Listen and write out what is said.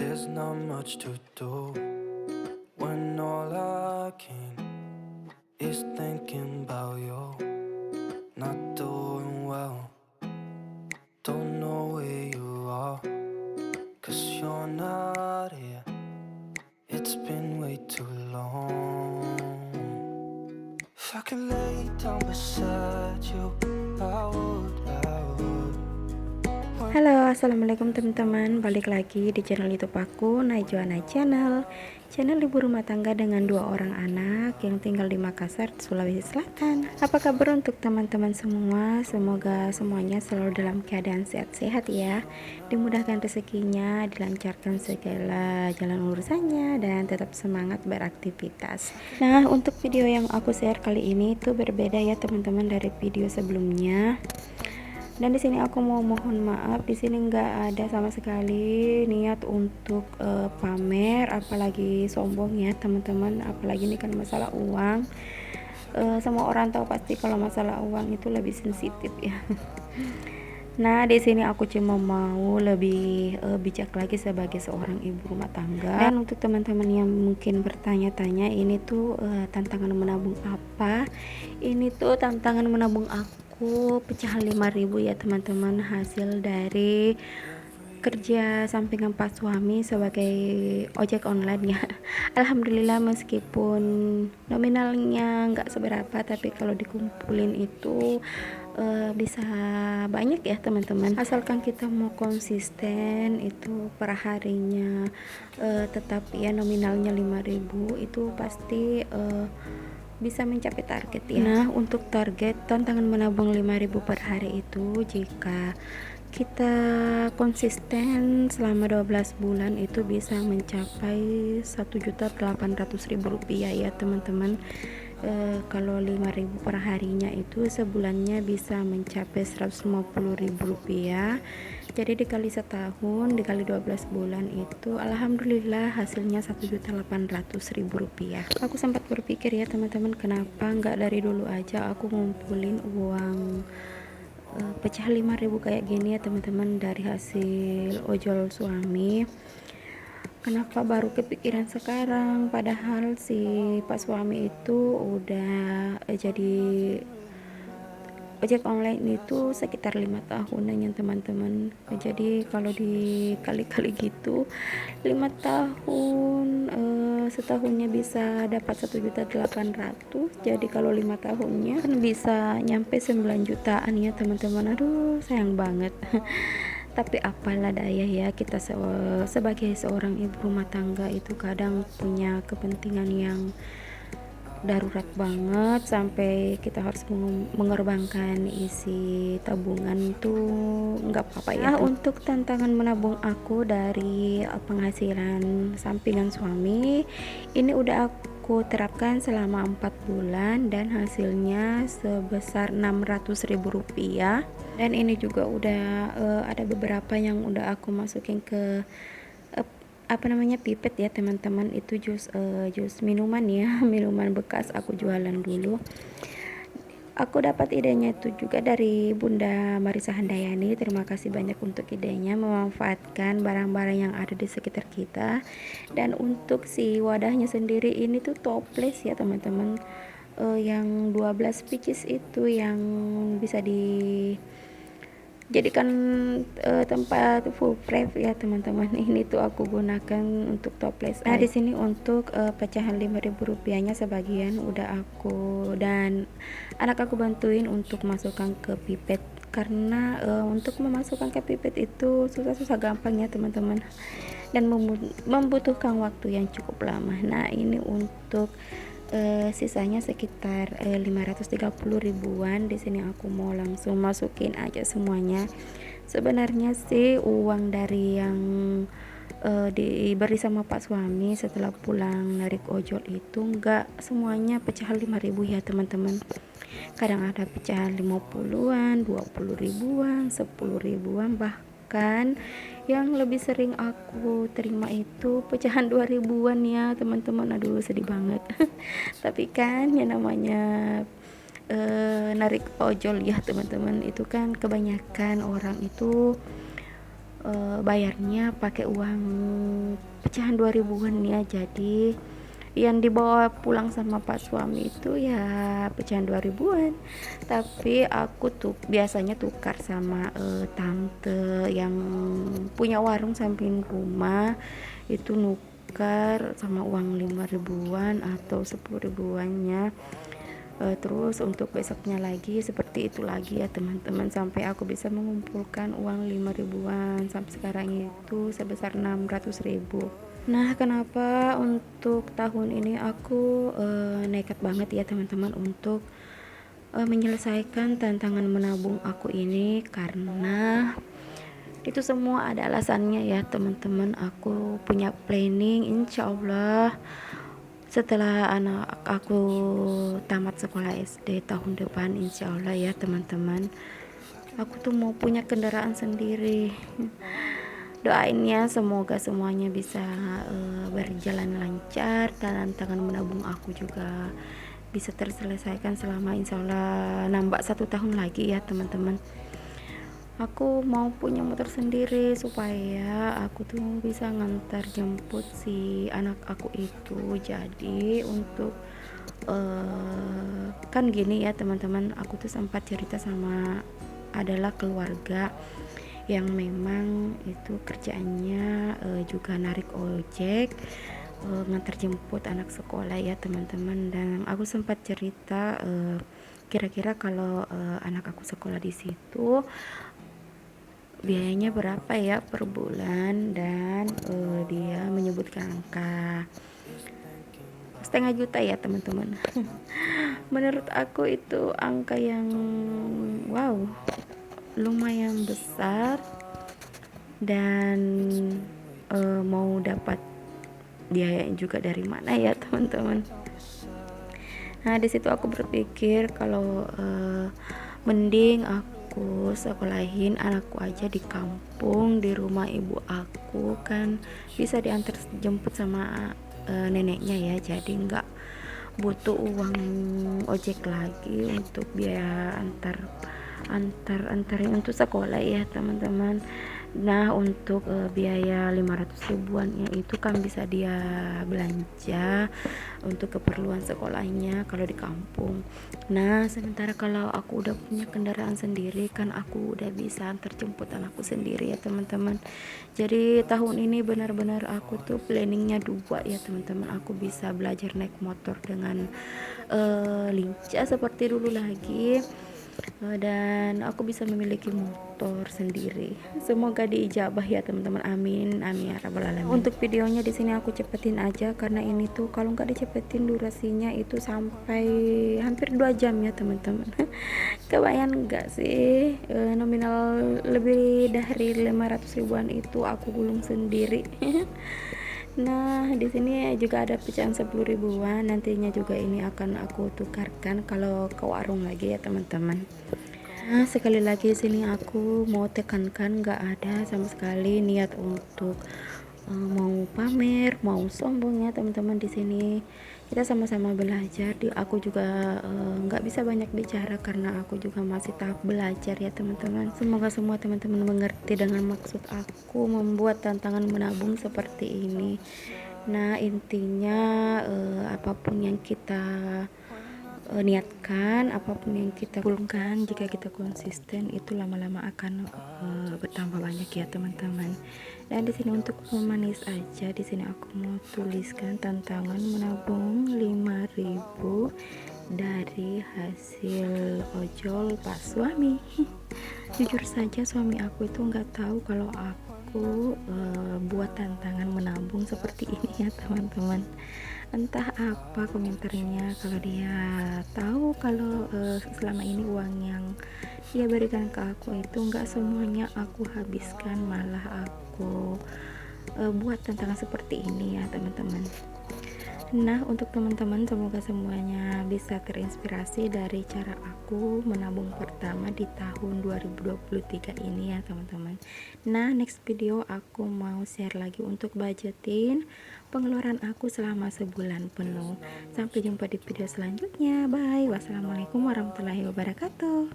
There's not much to do when all I can is thinking about you. Not doing well, don't know where you are, 'cause you're not here. It's been way too long. If I could lay down beside you, I would, I would. Halo, assalamualaikum teman-teman. Balik lagi di channel YouTube aku, Najwa Channel. Channel ibu rumah tangga dengan 2 orang anak yang tinggal di Makassar, Sulawesi Selatan. Apa kabar untuk teman-teman semua? Semoga semuanya selalu dalam keadaan sehat-sehat ya. Dimudahkan rezekinya, dilancarkan segala jalan urusannya, dan tetap semangat beraktivitas. Nah, untuk video yang aku share kali ini tuh berbeda ya teman-teman dari video sebelumnya. Dan di sini aku mau mohon maaf, di sini nggak ada sama sekali niat untuk pamer, apalagi sombong ya teman-teman. Apalagi ini kan masalah uang. Semua orang tahu pasti kalau masalah uang itu lebih sensitif ya. Nah, di sini aku cuma mau lebih bijak lagi sebagai seorang ibu rumah tangga. Dan untuk teman-teman yang mungkin bertanya-tanya, ini tuh tantangan menabung apa? Ini tuh tantangan menabung aku pecahan 5.000 ya teman-teman, hasil dari kerja sampingan Pak suami sebagai ojek online ya. Alhamdulillah, meskipun nominalnya nggak seberapa, tapi kalau dikumpulin itu bisa banyak ya teman-teman, asalkan kita mau konsisten itu per harinya tetap ya nominalnya 5.000, itu pasti bisa mencapai target ya. Nah, untuk target tantangan menabung 5.000 per hari itu, jika kita konsisten selama 12 bulan itu bisa mencapai 1.800.000 rupiah ya teman-teman. Kalau 5.000 per harinya itu sebulannya bisa mencapai 150.000 rupiah. Jadi dikali setahun, dikali 12 bulan itu alhamdulillah hasilnya 1.800.000 rupiah. Aku sempat berpikir ya teman-teman, kenapa nggak dari dulu aja aku ngumpulin uang pecah 5.000 kayak gini ya teman-teman, dari hasil ojol suami. Kenapa baru kepikiran sekarang, padahal si Pak suami itu udah jadi ojek online itu sekitar 5 tahunan ya teman-teman. Jadi kalau dikali-kali gitu 5 tahun, setahunnya bisa dapat 1.800.000. jadi kalau 5 tahunnya kan bisa nyampe 9 jutaan ya teman-teman. Aduh, sayang banget. Tapi apalah daya ya, kita sebagai seorang ibu rumah tangga itu kadang punya kepentingan yang darurat banget sampai kita harus mengorbankan isi tabungan itu nggak apa-apa ya. Nah, untuk tantangan menabung aku dari penghasilan sampingan suami ini udah aku terapkan selama 4 bulan dan hasilnya sebesar 600.000 rupiah. Dan ini juga udah ada beberapa yang udah aku masukin ke pipet ya teman-teman. Itu jus minuman ya, minuman bekas aku jualan dulu. Aku dapat idenya itu juga dari Bunda Marisa Handayani. Terima kasih banyak untuk idenya, memanfaatkan barang-barang yang ada di sekitar kita. Dan untuk si wadahnya sendiri ini tuh toples ya teman-teman, yang 12 pieces itu yang bisa jadikan tempat full prep ya teman-teman. Ini tuh aku gunakan untuk toples. Nah, di sini untuk pecahan 5.000 rupiahnya sebagian udah aku dan anak aku bantuin untuk masukkan ke pipet, karena untuk memasukkan ke pipet itu susah-susah gampang ya teman-teman, dan membutuhkan waktu yang cukup lama. Nah, ini untuk sisanya sekitar 530 ribuan. Di sini aku mau langsung masukin aja semuanya. Sebenarnya sih uang dari yang diberi sama Pak suami setelah pulang narik ojol itu enggak semuanya pecahan 5.000 ya teman-teman. Kadang ada pecahan 50-an, 20 ribuan, 10 ribuan, bahkan yang lebih sering aku terima itu pecahan 2.000-an ya teman-teman. Aduh, sedih banget. Tapi kan yang namanya narik ojol ya teman-teman, itu kan kebanyakan orang itu bayarnya pakai uang pecahan 2000-an ya. Jadi yang dibawa pulang sama pak suami itu ya pecahan 2000-an, tapi aku tuh biasanya tukar sama tante yang punya warung samping rumah, itu nukar sama uang 5 ribuan atau 10 ribuannya. Terus untuk besoknya lagi seperti itu lagi ya teman-teman, sampai aku bisa mengumpulkan uang 5 ribuan sampai sekarang itu sebesar 600 ribu. Nah, kenapa untuk tahun ini aku nekat banget ya teman-teman untuk menyelesaikan tantangan menabung aku ini, karena itu semua ada alasannya ya teman-teman. Aku punya planning, insya Allah setelah anak aku tamat sekolah SD tahun depan, insya Allah ya teman-teman, aku tuh mau punya kendaraan sendiri. Doain ya, semoga semuanya bisa berjalan lancar dan tantangan menabung aku juga bisa terselesaikan selama insya Allah nambah 1 tahun lagi ya teman-teman. Aku mau punya motor sendiri supaya aku tuh bisa ngantar jemput si anak aku itu. Jadi untuk kan gini ya teman-teman, aku tuh sempat cerita sama adalah keluarga yang memang itu kerjaannya juga narik ojek, ngantar jemput anak sekolah ya teman-teman. Dan aku sempat cerita kira-kira kalau anak aku sekolah di situ biayanya berapa ya per bulan, dan dia menyebutkan angka 500.000 ya teman-teman. Menurut aku itu angka yang wow, lumayan besar, dan mau dapat biaya juga dari mana ya teman-teman. Nah, di situ aku berpikir kalau mending aku sekolahin anakku aja di kampung, di rumah ibu aku, kan bisa diantar jemput sama neneknya ya, jadi nggak butuh uang ojek lagi untuk biaya antarin untuk sekolah ya teman-teman. Nah, untuk biaya 500 ribuannya itu kan bisa dia belanja untuk keperluan sekolahnya kalau di kampung. Nah, sementara kalau aku udah punya kendaraan sendiri, kan aku udah bisa antar jemput anakku sendiri ya teman-teman. Jadi tahun ini benar-benar aku tuh planningnya dua ya teman-teman. Aku bisa belajar naik motor dengan lincah seperti dulu lagi, dan aku bisa memiliki motor sendiri. Semoga diijabah ya teman-teman, amin amin ya rabbal alamin. Untuk videonya di sini aku cepetin aja karena ini tuh kalau nggak dicepetin durasinya itu sampai hampir 2 jam ya teman-teman. Kebayang nggak sih nominal lebih dari 500 ribuan itu aku gulung sendiri. Nah, di sini juga ada pecahan 10 ribuan. Nantinya juga ini akan aku tukarkan kalau ke warung lagi ya teman-teman. Nah, sekali lagi sini aku mau tekankan, nggak ada sama sekali niat untuk mau pamer, mau sombong ya teman-teman. Di sini kita sama-sama belajar. Aku juga nggak bisa banyak bicara karena aku juga masih tahap belajar ya teman-teman. Semoga semua teman-teman mengerti dengan maksud aku membuat tantangan menabung seperti ini. Nah, intinya apapun yang kita niatkan, apapun yang kita gulungkan, jika kita konsisten itu lama-lama akan bertambah banyak ya teman-teman. Dan di sini untuk memanis aja, di sini aku mau tuliskan tantangan menabung 5.000 dari hasil ojol pak suami. Jujur saja suami aku itu nggak tahu kalau aku buat tantangan menabung seperti ini ya teman-teman. Entah apa komentarnya kalau dia tahu kalau selama ini uang yang dia berikan ke aku itu nggak semuanya aku habiskan, malah aku buat tantangan seperti ini ya teman-teman. Nah, untuk teman-teman semoga semuanya bisa terinspirasi dari cara aku menabung pertama di tahun 2023 ini ya teman-teman. Nah, next video aku mau share lagi untuk budgetin pengeluaran aku selama sebulan penuh. Sampai jumpa di video selanjutnya. Bye. Wassalamualaikum warahmatullahi wabarakatuh.